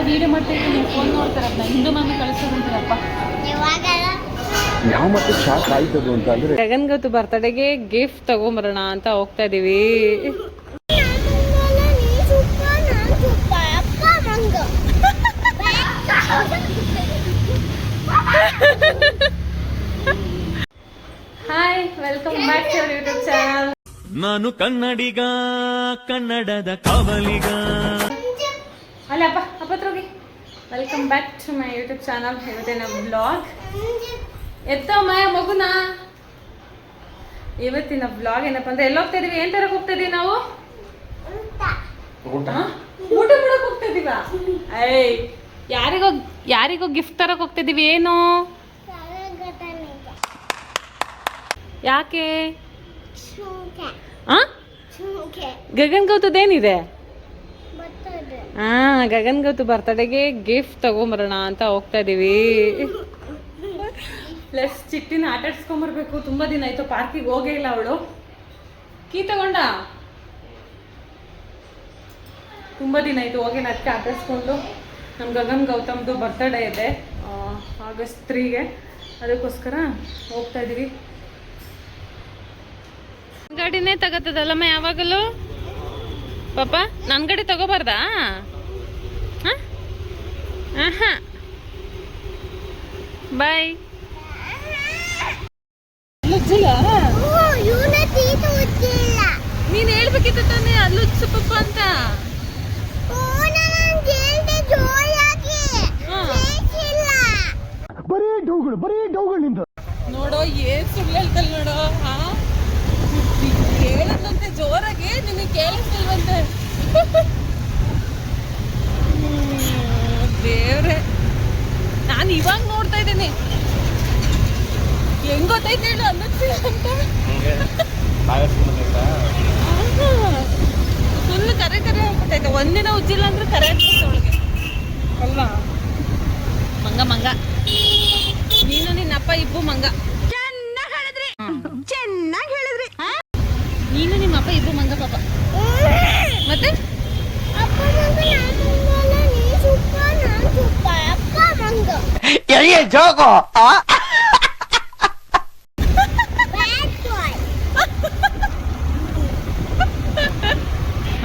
Video ಮಾಡ್ತಾ ಇದ್ದೀನಿ, phone ನೋಡ್ತಾರಪ್ಪ. Hindu ಮಾಮಿ ಕಳಿಸೋದಂತದಪ್ಪ. ಯಾವ ಮತ್ತೆ ಶಾಕ್ ಆಯ್ತದು ಅಂತ ಅಂದ್ರೆ ಗಗನ್ಗತ್ತು ಬರ್ತಡೆಗೆ ಗಿಫ್ಟ್ ತಗೊಂಬರೋಣ ಅಂತ ಹೋಗ್ತಾ ಇದೀವಿ. Hi, welcome back to our YouTube channel. ನಾನು ಕನ್ನಡಿಗ, ಕನ್ನಡದ ಕಾವಲಿಗ. ಅಲ್ಲಪ್ಪ ಅಪ್ಪತ್ರೋಗಿ. Welcome back to my YouTube channel. ಇವತ್ತಿನ ಬ್ಲಾಗ್ ಎತ್ತಮ್ಮ ಮಗುನ. ಇವತ್ತಿನ ಬ್ಲಾಗ್ ಏನಪ್ಪ ಅಂದ್ರೆ ಎಲ್ಲಿ ಹೋಗ್ತಾ ಇದೀವಿ, ಏನ್ ತರಕ್ ಹೋಗ್ತಾ ಇದೀವಿ ನಾವು? ಊಟ ಮಾಡಕ್ ಹೋಗ್ತಾ ಇದೀವ. ಯಾರಿಗೋ ಗಿಫ್ಟ್ ತರಕ್ ಹೋಗ್ತಾ ಇದೀವಿ. ಏನು ಯಾಕೆ? ಗಗನ್ ಗೌತದೇನಿದೆ? ಗಗನ್ ಗೌತು ಬರ್ತಡೆಗೆ ಗಿಫ್ಟ್ ತಗೊಂಬರೋಣ ಅಂತ ಹೋಗ್ತಾ ಇದೀವಿ. ಪ್ಲಸ್ ಚಿಟ್ಟಿನ ಆಟ ಆಡ್ಸ್ಕೊಂಬರ್ಬೇಕು. ತುಂಬಾ ದಿನ ಆಯ್ತು, ಪಾರ್ಕಿಗೆ ಹೋಗೇ ಇಲ್ಲ ಅವಳು. ಕೀ ತಗೊಂಡ ತುಂಬಾ ದಿನ ಆಯ್ತು ಹೋಗಿಲ್ಲ, ಅದಕ್ಕೆ ಆಟ ಆಡ್ಸ್ಕೊಂಡು. ನಮ್ಮ ಗಗನ್ ಗೌತಮ್ದು ಬರ್ತಡೇ ಇದೆ ಆಗಸ್ಟ್ 3ಗೆ, ಅದಕ್ಕೋಸ್ಕರ ಹೋಗ್ತಾ ಇದೀವಿ. ಗಾಡಿನೇ ತಗೋತದಲ್ಲಮ್ಮ ಯಾವಾಗಲೂ. ಪಾಪ ನನ್ನ ಗಾಡಿ ತಗೋಬಾರ್ದಾ? ಬಾಯ್. ನೀನ್ ಹೇಳ್ಬೇಕಿತ್ತು ತಾನೆ ಅಲ್ಲೂ ಪಪ್ಪ ಅಂತ. ನೋಡೋ ಏನ್ ಸುಳ್ಳು ಹೇಳ್ತಲ್ ನೋಡೋ. ಹೇಳದಂತೆ ಜೋರಾಗಿ, ನಿನಗೆ ಕೇಳಿಸ್ತಿಲ್ವಂತೆ. ದೇವ್ರೆ, ನಾನು ಇವಾಗ ನೋಡ್ತಾ ಇದ್ದೀನಿ. ಹೆಂಗ್ ಗೊತ್ತೈತೆ ಹೇಳು ಅನ್ನಿಸ್ತಿ ಅಂತ. ಫುಲ್ ಕರೆ ಕರೆ ಆಗ್ಬಿಟ್ಟೈತೆ. ಒಂದಿನ ಉಜ್ಜಿಲ್ಲ ಅಂದ್ರೆ ಕರೆ ಆಗ್ಬಿಡುತ್ತೆ ಅವಳಿಗೆ ಅಲ್ವಾ? ಮಂಗ ಮಂಗ ನೀನು ನಿನ್ನಪ್ಪ ಇಬ್ಬರು ಮಂಗ. ಚೆನ್ನಾಗಿ ಹೇಳಿದ್ರಿ. ನೀನು ನಿಮ್ಮಪ್ಪ ಇಬ್ಬರು ಮಂಗ ಪಾಪ. ಮತ್ತೆ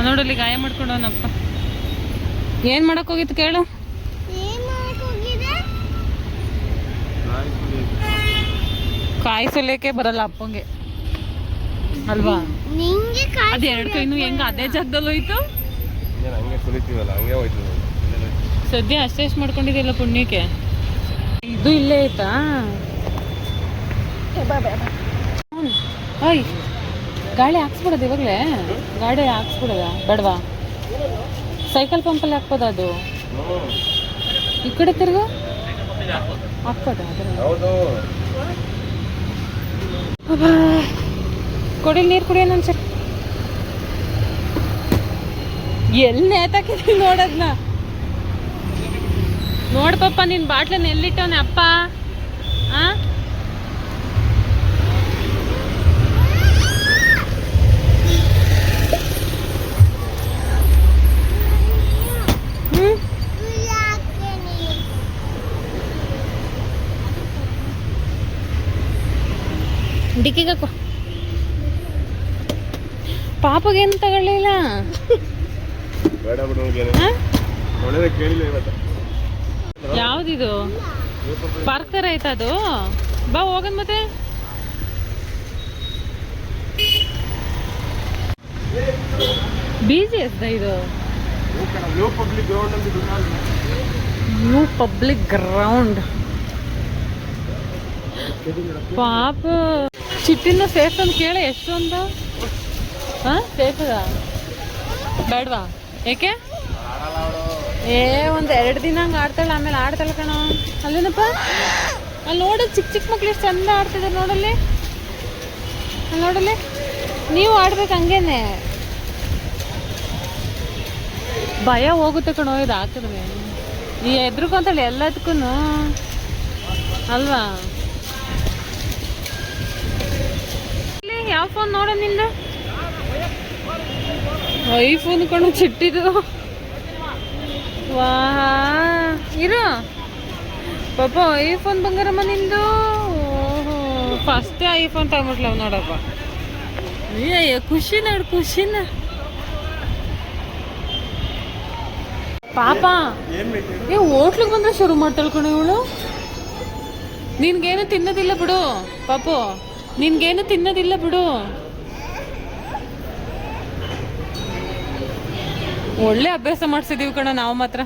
ನೋಡಲ್ಲಿ ಗಾಯ ಮಾಡ್ಕೊಂಡವನಪ್ಪ. ಏನ್ ಮಾಡಕ್ ಹೋಗಿತ್ತು ಕೇಳು? ಕಾಯಿ ಸುಲಿಯಕ್ಕೆ ಬರಲ್ಲ ಅಪ್ಪಂಗೆ ಅಲ್ವಾ? ಅದ್ ಎರಡು ಕೈನು ಹೆಂಗ ಅದೇ ಜಾಗದಲ್ಲಿ ಹೋಯ್ತು. ಸದ್ಯ ಅಷ್ಟೇ ಮಾಡ್ಕೊಂಡಿದ್ದಿಲ್ಲ ಪುಣ್ಯಕ್ಕೆ. ಇದು ಇಲ್ಲೇ ಆಯ್ತಾ? ಅಯ್ ಗಾಳಿ ಹಾಕ್ಸ್ಬಿಡೋದು ಇವಾಗಲೇ. ಗಾಡಿ ಹಾಕ್ಸ್ಬಿಡೋದ ಬೇಡವಾ? ಸೈಕಲ್ ಪಂಪಲ್ಲಿ ಹಾಕ್ಬೋದ? ಅದು ಈ ಕಡೆ ತಿರ್ಗ ಹಾಕ್ಬೋದ? ಕೊಡಿ ನೀರು ಕುಡಿಯೋಣ ಒಂದ್ಸರಿ. ಎಲ್ಲಿ ನೇತಾಕಿದೀನಿ ನೋಡದ್ನ. ನೋಡ್ಪಪ್ಪ ನಿನ್ ಬಾಟ್ಲನ್ನ ಎಲ್ಲಿಟ್ಟವನೆ ಅಪ್ಪ. ಡಿಕ್ಕಿಗಕ್ಕೋ. ಪಾಪಗೇನು ತಗೊಳ್ಳಿಲ್ಲ. ಯಾವ್ದಿದು? ಪಾರ್ಕ್ ತರ ಐತ ಅದು? ಬಾ ಹೋಗನ್ ಮತ್ತೆ. BGS ಇದು ನ್ಯೂ ಪಬ್ಲಿಕ್ ಗ್ರೌಂಡ್. ಪಾಪ ಚಿಟ್ಟಿನ ಸೇಫ್ ಅಂತ ಕೇಳ. ಎಷ್ಟು ಅಂತ? ಸೇಫ್ ಅದ ಬೇಡವಾ? ಏಕೆ? ಒಂದ್ 2 ದಿನ ಹಂಗೆ ಆಡ್ತಾಳೆ, ಆಮೇಲೆ ಆಡ್ತಾಳೆ ಕಣೋ. ಅಲ್ಲೇನಪ್ಪ ಅಲ್ಲಿ ನೋಡು, ಚಿಕ್ಕ ಚಿಕ್ಕ ಮಕ್ಳು ಎಷ್ಟು ಚಂದ ಆಡ್ತಿದ್ದಾರೆ ನೋಡಲ್ಲಿ. ಅಲ್ಲಿ ನೋಡಲ್ಲಿ, ನೀವು ಆಡ್ಬೇಕು ಹಂಗೇನೆ. ಭಯ ಹೋಗುತ್ತೆ ಕಣೋ ಇದು ಹಾಕಿದ್ರೆ. ಈ ಎದ್ರುಕೊಂತಳೆ ಎಲ್ಲದಕ್ಕೂ ಅಲ್ವಾ? ಯಾವ ಫೋನ್ ನೋಡ ನಿಂದು? ಐಫೋನ್ ಕಣೋ ಚಿಟ್ಟಿದು. ವಾಹ್ ಇರು ಪಾಪ ಐಫೋನ್ ಬಂಗಾರಮ್ಮ ನಿಂದು. ಓಹೋ ಫಸ್ಟೇ ಐಫೋನ್ ತಗೊಂಬಿಟ್ಲವ್ ನೋಡಪ್ಪ. ಅಯ್ಯಯ್ಯ ಖುಷಿ ನೋಡು ಖುಷಿನ ಪಾಪ. ಹೋಟ್ಲಿಗೆ ಬಂದ್ರೆ ಶುರು ಮಾಡ್ತಾಳೆ ಕಣೆ ಇವಳು. ನಿನ್ಗೇನು ತಿನ್ನೋದಿಲ್ಲ ಬಿಡು ಪಾಪು, ನಿನ್ಗೇನು ತಿನ್ನೋದಿಲ್ಲ ಬಿಡು. ಒಳ್ಳೆ ಅಭ್ಯಾಸ ಮಾಡ್ಸಿದೀವಿ ಕಣ ನಾವು ಮಾತ್ರ.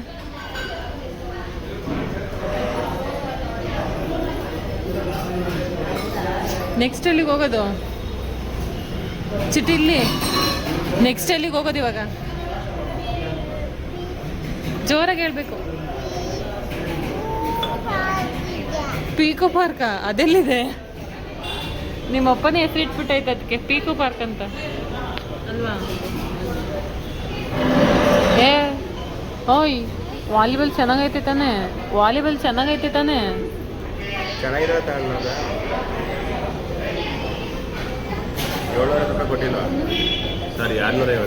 ನೆಕ್ಸ್ಟ್ ಎಲ್ಲಿಗೆ ಹೋಗೋದು ಚಿಟಿಲ್ಲಿ? ನೆಕ್ಸ್ಟ್ ಎಲ್ಲಿಗೆ ಹೋಗೋದು ಇವಾಗ? ಜೋರಾಗಿ ಹೇಳ್ಬೇಕು. ಪೀಕೋ ಪಾರ್ಕ ಅದೆಲ್ಲಿದೆ? ನಿಮ್ಮಪ್ಪನೇ ಹೆಸರು ಇಟ್ಬಿಟ್ಟೈತೆ ಅದಕ್ಕೆ ಪೀಕೋ ಪಾರ್ಕ್ ಅಂತ ಅಲ್ವಾ? ಏ ಓಯ್ ವಾಲಿಬಾಲ್ ಚೆನ್ನಾಗೈತೆ ತಾನೆ? ವಾಲಿಬಾಲ್ ಚೆನ್ನಾಗೈತೆ ತಾನೆ? ಚೆನ್ನಾಗಿರೋ ತಗೊಳ್ಳೋದ 700 ರೂಪಾಯಿ ಕೊಟ್ಟಿಲ್ಲ, ಸರಿ 650.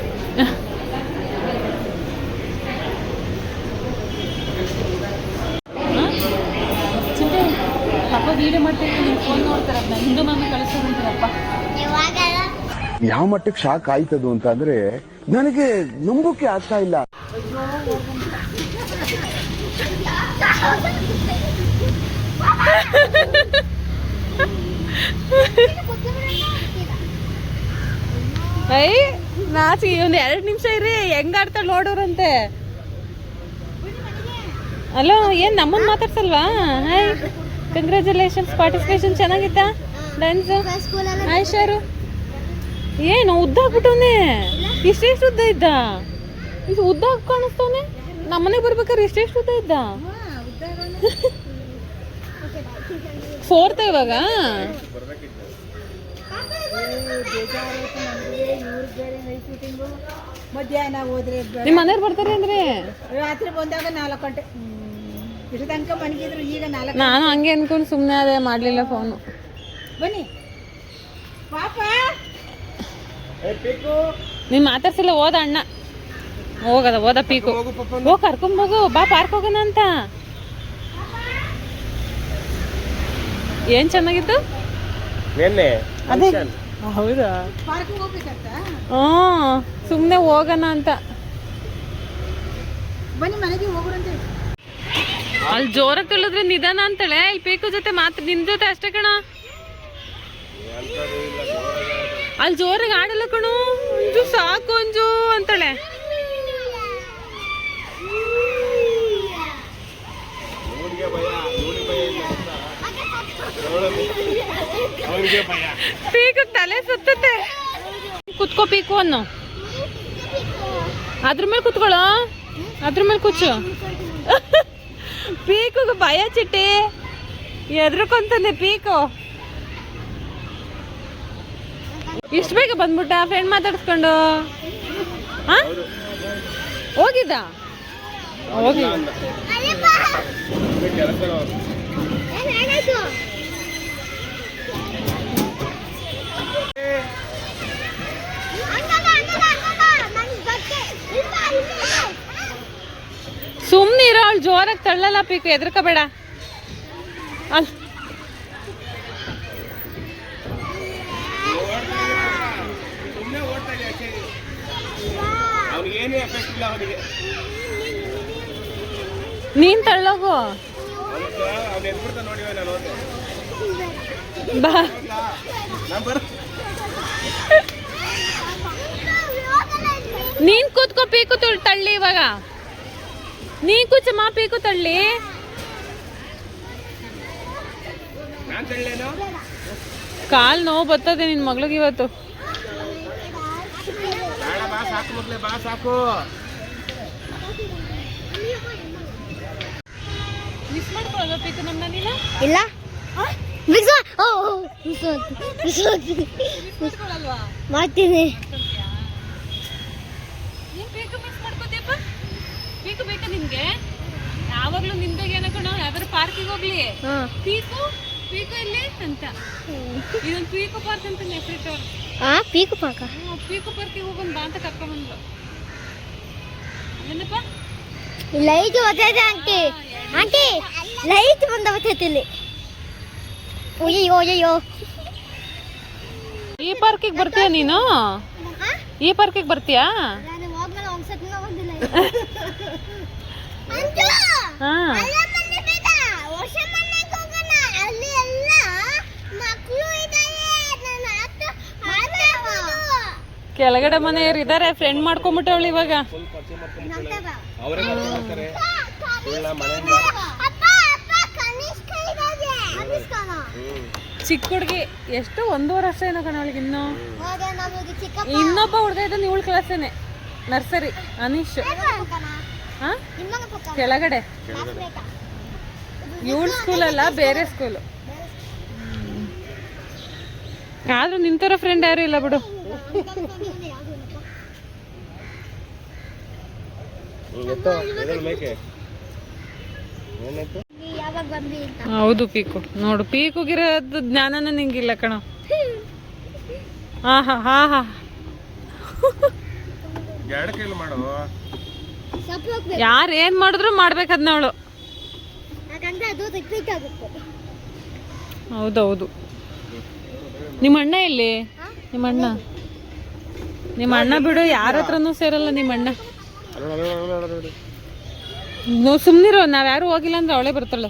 ಚಿಂತೆ ಅಪ್ಪ ವೀಡಿಯೋ ಮಾಡ್ತೀನಿ, ನೀವು ಫೋನ್ ನೋಡ್ತಾರಪ್ಪ, ಹಿಂದೂ ಮಮ್ಮಿ ಕಳಿಸ್ಕೊಂಡ್ಬಿಡ್ತೀರಪ್ಪ. ಯಾವ ಮಟ್ಟಕ್ಕೆ ಶಾಕ್ ಆಯ್ತದು ಅಂತ ಅಂದ್ರೆ ನನಗೆ ನಂಬೋಕೆ ಆಗ್ತಾ ಇಲ್ಲ. ಐ ನಾಚಿ ಒಂದು 2 ನಿಮಿಷ ಇರಿ, ಹೆಂಗ್ ಆಡ್ತಾಳೆ ನೋಡೋರಂತೆ. ಅಲೋ ಏನ್ ನಮ್ಮನ್ನ ಮಾತಾಡ್ಸಲ್ವಾ? ಹಾಯ್ ಕಂಗ್ರ್ಯಾಚುಲೇಷನ್ಸ್, ಪಾರ್ಟಿಸಿಪೇಷನ್ ಚೆನ್ನಾಗಿತ್ತಾ ಡ್ಯಾನ್ಸ್? ಹಾಯ್ ಶಾರು. ಏನು ಉದ್ದ ಆಗ್ಬಿಟ್ಟವನೆ? ಇಷ್ಟೆಷ್ಟು ಉದ್ದ ಇದ್ದ? ಇದು ಉದ್ದ ಕಾಣಿಸ್ತವನೆ. ನಮ್ಮನೆಗೆ ಬರ್ಬೇಕಾದ್ರೆ ಇಷ್ಟೆಷ್ಟು ಉದ್ದ ಇದ್ದ? 4th ಇವಾಗ? ಮಧ್ಯಾಹ್ನ ಹೋದ್ರೆ ನಿಮ್ಮ ಮನೆಯವ್ರು ಬರ್ತಾರೆ ಅಂದ್ರೆ ರಾತ್ರಿ ಬಂದಾಗ 4 ಗಂಟೆ ಇಷ್ಟು ತನಕ ಮನಗಿದ್ರು. ಈಗ 4 ನಾನು ಹಂಗೆ ಅನ್ಕೊಂಡು ಸುಮ್ಮನೆ ಅದೇ ಮಾಡಲಿಲ್ಲ ಫೋನು. ಬನ್ನಿ ಪಾಪ. ನೀನು ಮಾತಾಡ್ಸಿಲ್ಲ, ಹೋದ ಅಣ್ಣ ಹೋದ ಪೀಕು. ಹೋಗಿ ಕರ್ಕೊಂಬೋಗು, ಬಾ ಪಾರ್ಕ್ ಹೋಗೋಣ ಅಂತ. ಏನ್ ಚೆನ್ನಾಗಿತ್ತು ಅದೇ? ಹೌದಾ? ಪಾರ್ಕ್ ಹೋಗ್ಬೇಕಂತ ಸುಮ್ಮನೆ ಹೋಗೋಣ ಅಂತ. ಬನ್ನಿ ಮನೆಗೆ ಹೋಗ್ರಂತೆ. ಅಲ್ಲಿ ಜೋರಾಗಿ ತಿಳಿದ್ರೆ ನಿಧಾನ ಅಂತಾಳೆ. ಇಲ್ಲಿ ಪೀಕು ಜೊತೆ ಮಾತ್ರ ನಿನ್ ಜೊತೆ ಅಷ್ಟೇ ಕಣ. ಅಲ್ಲಿ ಜೋರಾಗಿ ಆಡಲ್ಲ ಕಣು. ಅಂಜು ಸಾಕು ಅಂಜು ಅಂತಾಳೆ. ಪೀಕು ತಲೆ ಸುತ್ತುತ್ತೆ. ಕುತ್ಕೋ ಪೀಕು ಅನ್ನು. ಅದ್ರ ಮೇಲೆ ಕುತ್ಕೊಳ್ಳೋ, ಅದ್ರ ಮೇಲೆ ಕೂಚು. ಪೀಕು ಭಯ ಚಿಟ್ಟಿ, ಎದ್ರಕೊಂತಾನೆ ಪೀಕು. ಇಷ್ಟು ಬೇಗ ಬಂದ್ಬಿಟ್ಟ ಫ್ರೆಂಡ್ ಮಾತಾಡ್ಸ್ಕೊಂಡು? ಹೋಗಿದ್ದ? ಹೋಗಿ ಸುಮ್ಮನೆ ಇರೋ. ಅವಳು ಜೋರಾಗಿ ತಳ್ಳಲ್ಲ ಪೀಕು, ಎದ್ರಕೋಬೇಡ. ಅಲ್ಲಿ ನೀನ್ ತಳ್ಳೋಗು ಬಾ. ನೀನ್ ಕೂತ್ಕೋ ಪೀಕು ತಳ್ಳಿ. ಇವಾಗ ನೀ ಕೂಚಮ್ಮ ಪೀಕು ತಳ್ಳಿ. ಕಾಲ್ ನೋವು ಬರ್ತದೆ ನಿನ್ ಮಗಳಿಗೆ ಇವತ್ತು. ಮಿಸ್ ಮಾಡ್ಕೊಳ್ಳೋ ಪೀಕು ನಮ್ಮನ್ನ ನೀನು? ಇಲ್ಲ ಮಾಡ್ತೀನಿ. ನೀನ್ ಪೀಕು ಮಿಸ್ ಮಾಡ್ಕೋತೀಯಪ್ಪ? ಪೀಕು ಬೇಕಾ ನಿನ್ಗೆ? ಯಾವಾಗ್ಲೂ ನಿಂದಾಗ ಏನಕ್ಕಣ ಯಾವ್ದಾರು ಪಾರ್ಕಿಗೆ ಹೋಗ್ಲಿ ಪೀಕು ಪೀಕು ಇಲ್ಲಿ ಅಂತ. ಇದೊಂದು ಪೀಕು ಪಾರ್ಕ್ ಅಂತ ಹೆಸರಿಟ್ಟವ್ರು. ಪೀಕು ಪಾಕ ಪೀಕು ಪಾರ್ಕಿಗೆ ಹೋಗೋಣ ಬಾ ಅಂತ ಕರ್ಕೊಂಡ್ಬಂದ್ರು. ಏನಪ್ಪ ಲೈಟ್ ಓದಿದೆ ಆಂಟಿ. 2 ಆಂಟಿ ಲೈಟ್ ಬಂದವತ್ತೈತಿ ಇಲ್ಲಿ. ಅಯ್ಯೋ ಅಯ್ಯೋ. ಈ ಪಾರ್ಕಿಗೆ ಬರ್ತೀಯ ನೀನು? ಈ ಪಾರ್ಕಿಗೆ ಬರ್ತೀಯಾ? ನಾನು ಹೋಗ್ಮೇಲೆ ಒಂದ್ಸತಿ ಬಂದಿಲ್ಲ. ಹಾ ಕೆಳಗಡೆ ಮನೆಯವ್ರು ಇದಾರೆ, ಫ್ರೆಂಡ್ ಮಾಡ್ಕೊಂಬಿಟ್ಟವಳು ಇವಾಗ. ಚಿಕ್ಕ ಹುಡುಗಿ ಎಷ್ಟು 1.5 ವರ್ಷ ಏನೋ ಕಣ ಅವಳಿಗೆ. ಇನ್ನೊಬ್ಬ ಹುಡುಗ ಇದ್ದಾನೆ, ಇವಳು ಕ್ಲಾಸೇನೆ, ನರ್ಸರಿ, ಅನೀಶ್. ಹಾ ಕೆಳಗಡೆ ಇವಳ ಸ್ಕೂಲ್ ಅಲ್ಲ, ಬೇರೆ ಸ್ಕೂಲು. ಆದ್ರೂ ನಿಂತರ ಫ್ರೆಂಡ್ ಯಾರು ಇಲ್ಲ ಬಿಡು. ಹೌದು ಪೀಕು ನೋಡು, ಪೀಕುಗಿರೋದು ಜ್ಞಾನನ ನಿಂಗಿಲ್ಲ ಕಣ. ಹಾ ಹಾ ಹಾ ಹಾ ಯಾರು ಏನ್ ಮಾಡಿದ್ರು ಮಾಡ್ಬೇಕದ್ನ ಅವಳು. ಹೌದೌದು. ನಿಮ್ಮ ಅಣ್ಣ ಎಲ್ಲಿ? ನಿಮ್ಮ ಅಣ್ಣ ಬಿಡು, ಯಾರ ಹತ್ರನೂ ಸೇರಲ್ಲ ನಿಮ್ಮ ಅಣ್ಣ. ಸುಮ್ನಿರೋ, ನಾವ್ಯಾರು ಹೋಗಿಲ್ಲ ಅಂದ್ರೆ ಅವಳೇ ಬರ್ತಾಳೆ.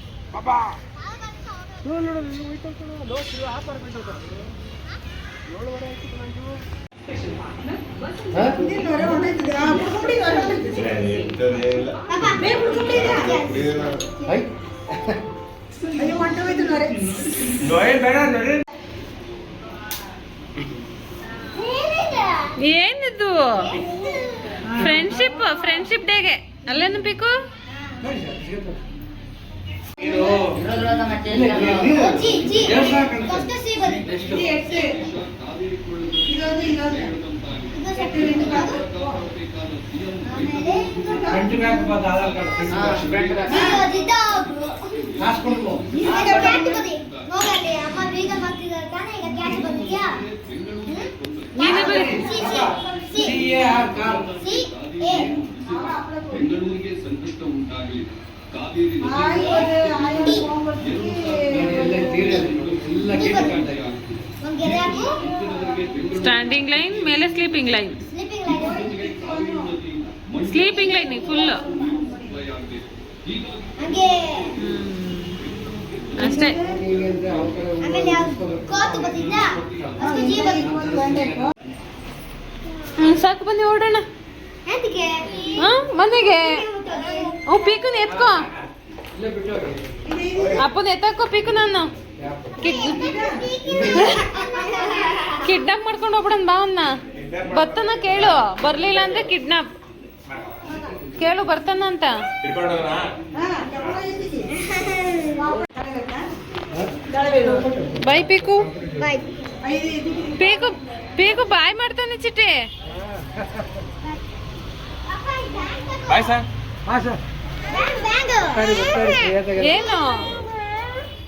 ಏನಿದು? ಫ್ರೆಂಡ್ಶಿಪ್ ಡೇಗೆ ಅಲ್ಲೇನು ಬೇಕು? ಬೆಂಗಳೂರಿಗೆ ಸಂಕಷ್ಟ ಉಂಟಾಗಲಿ ಕಾವೇರಿ ಸ್ಟ್ಯಾಂಡಿಂಗ್ ಲೈನ್ ಮೇಲೆ ಸ್ಲೀಪಿಂಗ್ ಲೈನ್ ಫುಲ್ ಅಷ್ಟೇ. ಸಾಕು, ಬನ್ನಿ ಓಡೋಣ. ಮನೆಗೆ ಪೀಕನ್ ಎತ್ಕೋ, ಅಪ್ಪನ ಎತ್ತಕ್ಕೋ ಪೀಕು. ನಾನು ಕಿಡ್ನಾಪ್ ಮಾಡ್ಕೊಂಡು ಹೋಗ್ಬಿಡನ್ ಬಾ ಅವನ್ನ. ಬರ್ತಾನ ಕೇಳು, ಬರ್ಲಿಲ್ಲ ಅಂದ್ರೆ ಕಿಡ್ನಾಪ್ ಕೇಳು, ಬರ್ತಾನ ಅಂತ. ಬಾಯ್ ಪೀಕು. ಪೀಕು ಪೀಕು ಬಾಯ್ ಮಾಡ್ತಾನೆ ಚಿಟ್ಟೆ. ಏನು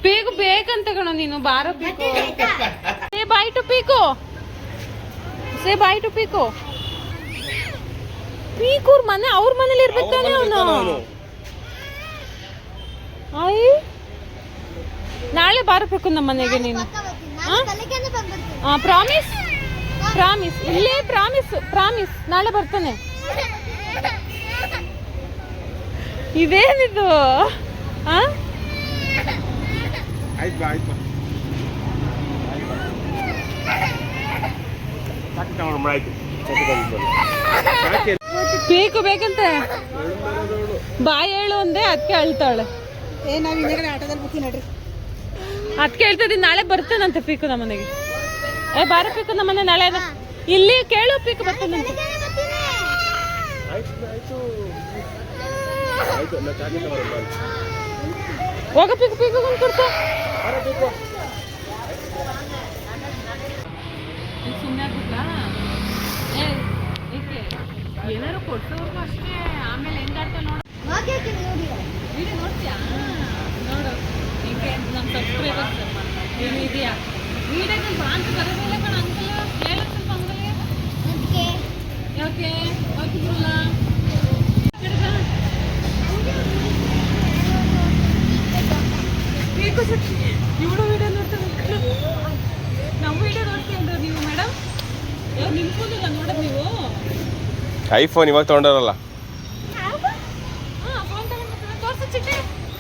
ಪೀಕು ಬೇಕಂತ ಕಣೋ ನೀನು. ಬಾರೋ ಪೀಕು. ಸೇ ಬಾಯ್ to peak. Say bye to ಪೀಕು. ಪೀಕು ಮನೆ, ಅವ್ರ ಮನೇಲಿ ಇರ್ಬೇಕಾನೆ ಅವನು. ಅಯ್ಯ, ನಾಳೆ ಬಾರಬೇಕು ನಮ್ಮ ಮನೆಗೆ ನೀನು. ಪ್ರಾಮಿಸ್ ಪ್ರಾಮಿಸ್, ಇಲ್ಲೇ ಪ್ರಾಮಿಸ್ ನಾಳೆ ಬರ್ತಾನೆ. ಇದೇನಿದು? ಪೀಕು ಬೇಕಂತೆ. ಬಾಯ್ ಹೇಳು ಅಂದೆ, ಅದಕ್ಕೆ ಅಳ್ತಾಳೆ. ಅದಕ್ಕೆ ಹೇಳ್ತಿದ್ದೀನಿ, ನಾಳೆ ಬರ್ತಾನಂತೆ ಪೀಕು ನಮ್ಮ ಮನೆಗೆ. ಬಾರ ಪೀಕು ನಮ್ಮ ಮನೆ ನಾಳೆ. ಇಲ್ಲಿ ಕೇಳು, ಪೀಕು ಬರ್ತಾನಂತೆ. ಹೋಗ ಪೀಕು, ಪೀಕು ಕೊಡ್ತಾ ಸುಮ್ಮನೆ ಆಗ್ಬಿಟ್ಲಾ? ಏನಾರು ಕೊಡ್ಸೋರ್ಗು ಅಷ್ಟೇ. ಆಮೇಲೆ ಹೆಂಗಾಡ್ತಾ ನೋಡು. ವಿಡಿಯೋ ನೋಡ್ತೀಯಾ? ನೋಡು ಹಿಂಗೆ ನಮ್ಮ ಸಬ್ಸ್ಕ್ರೈಬರ್ಸ್ ಏನು ಇದೆಯಾ ವಿಡಿಯೋದಲ್ಲಿ ಬಾ ಅಂತ ಬರೋದಿಲ್ಲ ಕಣ. ಅಂಕಲ್ ಹೇಳಕ್ ಸ್ವಲ್ಪ ಅಂಕಲ್ಗೆ ಯಾಕೆ ಹೋಗ್ತಿದ್ರಲ್ಲ ಇವಳು ವಿಡಿಯೋ ನೋಡ್ತಾರೆ, ನಮ್ಮ ವಿಡಿಯೋ ನೋಡ್ತೀರ ನೀವು ಮೇಡಮ್? ನಿಮ್ಮ ಫೋನಿಲ್ಲ ನೋಡೋದು ನೀವು? ಐಫೋನ್ ಇವಾಗ ತೊಗೊಂಡಾರಲ್ಲ. ಹಾಂ, ಫೋನ್ ತಗೊಂಡು ತೋರಿಸು ಚಿಟ್ಟೆ,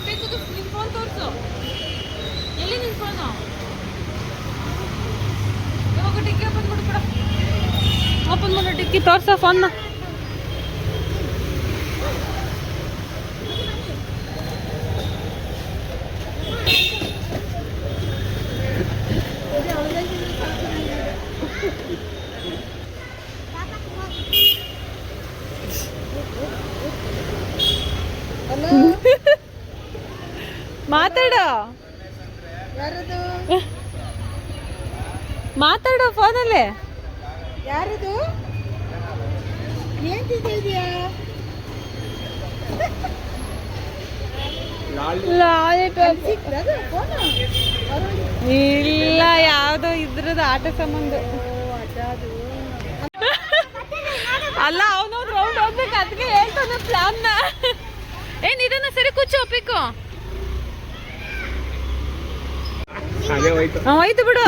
ಬೇಕು ನಿಮ್ಮ ಫೋನ್ ತೋರಿಸು. ಎಲ್ಲಿ ನಿನ್ನ ಫೋನು? ಇವಾಗ ಡಿಕ್ಕಿ ಓಪನ್ ಮಾಡು ಕೂಡ, ಓಪನ್ ಮಾಡು ಡಿಕ್ಕಿ, ತೋರಿಸೋ ಫೋನ್ನ. ಮಾತಾಡೋ, ಯಾರದು ಮಾತಾಡೋ ಫೋನಲ್ಲಿ. ಯಾರದು ಏನ್ ತಿಂತಿದ್ಯಾ? Lollipop ಸಿಕ್ತದ phone? ಇಲ್ಲ, ಯಾವ್ದೋ ಇದ್ರದ್ದು ಆಟ ಸಂಬಂಧ. ಅಲ್ಲ, ಅವನೊಂದು ರೌಂಡ್ ಹೋಗ್ಬೇಕು, ಅದಕ್ಕೆ ಹೇಳ್ತಾನೆ ಪ್ಲಾನ್ನ. ಏನ್ ಇದನ್ನ ಸರಿ ಕುಚ್ಚು ಒಪ್ಪಿಕು. ಹೋಯ್ತು ಬಿಡು,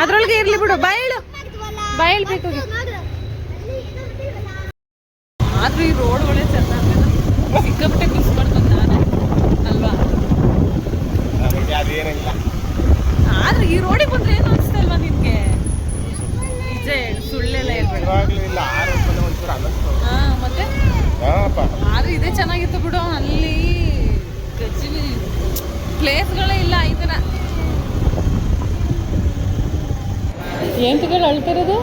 ಅದ್ರೊಳಗೆ ಇರ್ಲಿ ಬಿಡು. ಬಾಯಳ್ಬೇಕು. ಆದ್ರೂ ಈ ರೋಡ್ ಒಳ್ಳೆ ಚೆನ್ನಾಗಿ ಸಿಕ್ಕಾಪಟ್ಟೆ ಮಿಸ್ ಮಾಡ್ಕೊಂಡು ನಾನು, ಅಲ್ವಾ? ಆದ್ರೆ ಈ ರೋಡಿಗೆ ಬಂದ್ರೆ ಏನು ಅನ್ಸ್ತಲ್ವಾ ನಿನ್ಗೆ? ನಿಜ ಹೇಳು, ಸುಳ್ಳೆಲ್ಲ ಹೇಳ್ಬೇಡ. ಹಾ, ಮತ್ತೆ ಆದ್ರೆ ಇದೇ ಚೆನ್ನಾಗಿತ್ತು ಬಿಡು. ಅಲ್ಲಿ ಗಜ್ಜಿ ಪ್ಲೇಸ್ಗಳೇ ಇಲ್ಲ ಈ ಥರ. ಏನ್ ತಗೊಂಡು ಅಳ್ತಿರೋದು?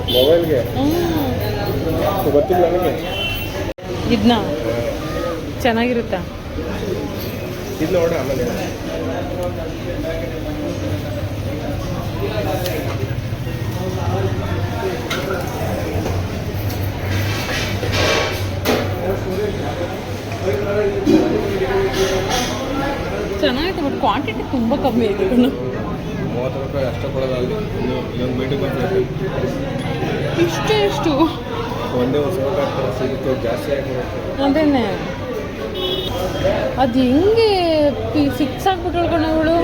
ಗೊತ್ತಿಲ್ಲ ನನಗೆ. ಇದನ್ನ ಚೆನ್ನಾಗಿರುತ್ತಾ? ಇದು ನೋಡ ಆಮೇಲೆ. ಚೆನ್ನಾಗಿತ್ತು, ಬಟ್ ಕ್ವಾಂಟಿಟಿ ತುಂಬ ಕಮ್ಮಿ ಇದೆ. 30 ರೂಪಾಯಿ ಅಷ್ಟೇ ಕೊಡೋದು. ಅಲ್ಲಿ ಇನ್ನೊಂದು ಮೀಟಿಂಗ್ ಎಷ್ಟು ಒಂದೇ ಒಂದು ಸೌಕರ್ಯ ಸಿಗುತ್ತೆ, ಜಾಸ್ತಿ ಆಗಿರುತ್ತೆ. ಅದೇನೆ, ಅದು ಹೆಂಗೆ ಫಿಕ್ಸ್ ಆಗ್ಬಿಟ್ಟು ಅವಳು.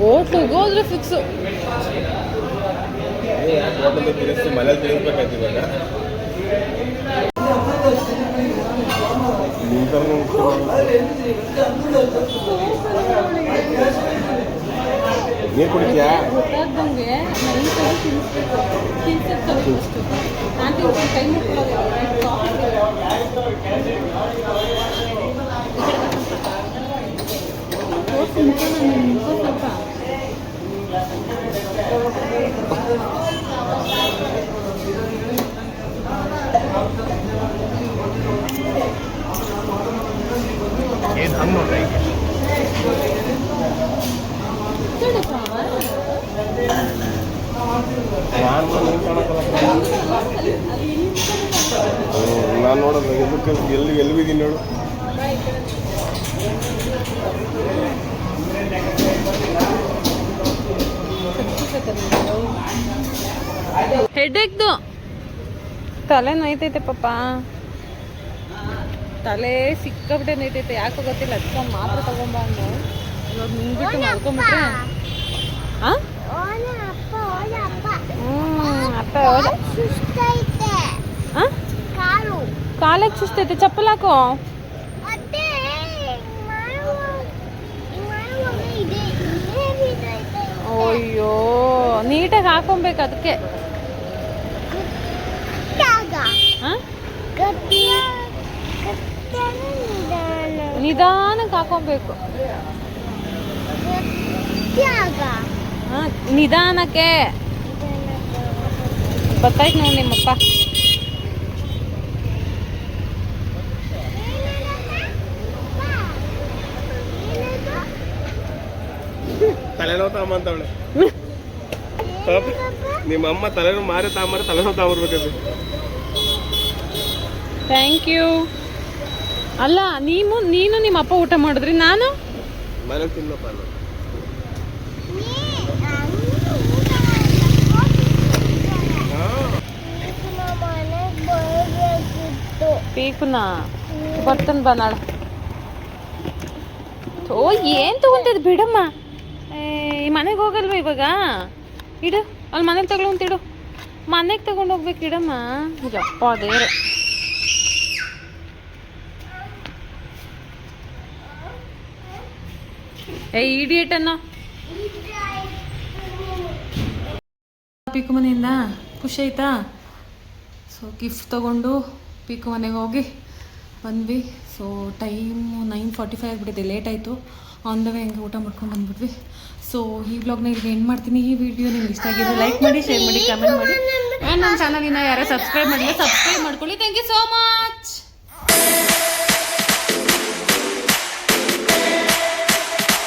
ಹೋಟ್ಲಿಗೆ ಹೋದ್ರೆ ಫಿಕ್ಸು. ಮನೇಲಿ ತಿಳಿಸ್ಬೇಕಾಯ್ತು ಇವಾಗ. ನೀರು ಕುಡಿತೀಯಾ? ಗೊತ್ತಾಗ್ದಂಗೆ ನೈಟಾಗಿ ತಿನ್ನಿಸ್ಬೇಕು. ತಿನ್ಸಕ್ಕೆ ಆಂಟಿ ಕೈ ಮುಟ್ಕೊಳ್ಳೋದು. ಸ್ವಲ್ಪ ಏನು ಹಂಗೆ ನೋಡ್ರಿ. ನಾನು ನೋಡೋದು ಎಲ್ಲಿ ಬಿದ್ದೀನಿ ನೋಡು. ಹೆಡ್ಏಕ್ದು ತಲೆ ನೋಯ್ತೈತೆ ಪಾಪ. ತಲೆ ಸಿಕ್ಕಾಬಿಟ್ಟೆ ನೋಯ್ತೈತೆ, ಯಾಕೋ ಗೊತ್ತಿಲ್ಲ. ಅದಕ್ಕೆ ಮಾತ್ರ ತಗೊಂಬ ಅಂದು ಇವಾಗ ನಿಂಬಿಟ್ಟು ಮಾಡ್ಕೊಂಬಿಟ್ರೆ. ಅಪ್ಪ ಹೋದ. ಕಾಲಕ್ಕೆ ಸುಸ್ತೈತೆ, ಚಪ್ಪಲ್ ಹಾಕೋ. ಅಯ್ಯೋ, ನೀಟಾಗಿ ಹಾಕೊಬೇಕು ಅದಕ್ಕೆ. ನಿಧಾನಕ್ಕೆ ಹಾಕೊಬೇಕು. ನಿಧಾನಕ್ಕೆ ಗೊತ್ತಾಯ್ತು ನೋಡಿ ನಿಮ್ಮಪ್ಪ. ತಲೆನೋವು ತಗೊಂಬಂತವಳೆ. ನಿಮ್ಮಮ್ಮ ತಲೆನೋವು ಮಾರಿ ತಗೊಂಬಾರ, ತಲೆನೋವು ತಗೊಂಬರ್ಬೇಕದು. Thank you. ಅಲ್ಲ, ನೀನು ನಿಮ್ಮ ಅಪ್ಪ ಊಟ ಮಾಡಿದ್ರಿ, ನಾನು ಮನೇಲಿ ತಿನ್ನಪ್ಪ. ಪೀಕುನಾ ಬರ್ತಾನೆ ಬಾ ನಾಳೆ. ಓ ಏನು ತೊಗೊಂತಿದ್ ಬಿಡಮ್ಮ. ಈ ಮನೆಗೆ ಹೋಗಲ್ವ ಇವಾಗ? ಇಡು ಅಲ್ಲಿ ಮನೇಲಿ ತಗೊಳ್ಳಂತಿಡು. ಮನೆಗೆ ತಗೊಂಡು ಹೋಗ್ಬೇಕು ಇಡಮ್ಮ. ಯಪ್ಪ ದೇವ್ರೆ. ಇಡಿಯೇಟ್ ಅನ್ನೋ. ಪೀಕು ಮನೆಯಿಂದ ಖುಷಿ ಆಯ್ತಾ? ಸೊ ಗಿಫ್ಟ್ ತೊಗೊಂಡು ಪೀಕು ಮನೆಗೆ ಹೋಗಿ ಬಂದ್ವಿ. ಸೊ ಟೈಮು 9:45 ಆಗಿಬಿಟ್ಟಿದೆ, ಲೇಟ್ ಆಯಿತು. ಆನ್ ದ ವೇ ಹಂಗೆ ಊಟ ಮಾಡ್ಕೊಂಡು ಬಂದ್ಬಿಟ್ವಿ. ಸೊ ಈ ವ್ಲಾಗ್ನ ಇಲ್ಲಿಗೆ ಎಂಡ್ ಮಾಡ್ತೀನಿ. ಈ ವಿಡಿಯೋ ನಿಮ್ಗೆ ಇಷ್ಟ ಆಗಿದೆ ಲೈಕ್ ಮಾಡಿ, ಶೇರ್ ಮಾಡಿ, ಕಮೆಂಟ್ ಮಾಡಿ. ಆ್ಯಂಡ್ ನನ್ನ ಚಾನಲಿನ ಯಾರೇ ಸಬ್ಸ್ಕ್ರೈಬ್ ಮಾಡಿಲ್ಲ ಸಬ್ಸ್ಕ್ರೈಬ್ ಮಾಡ್ಕೊಳ್ಳಿ. Thank you so much.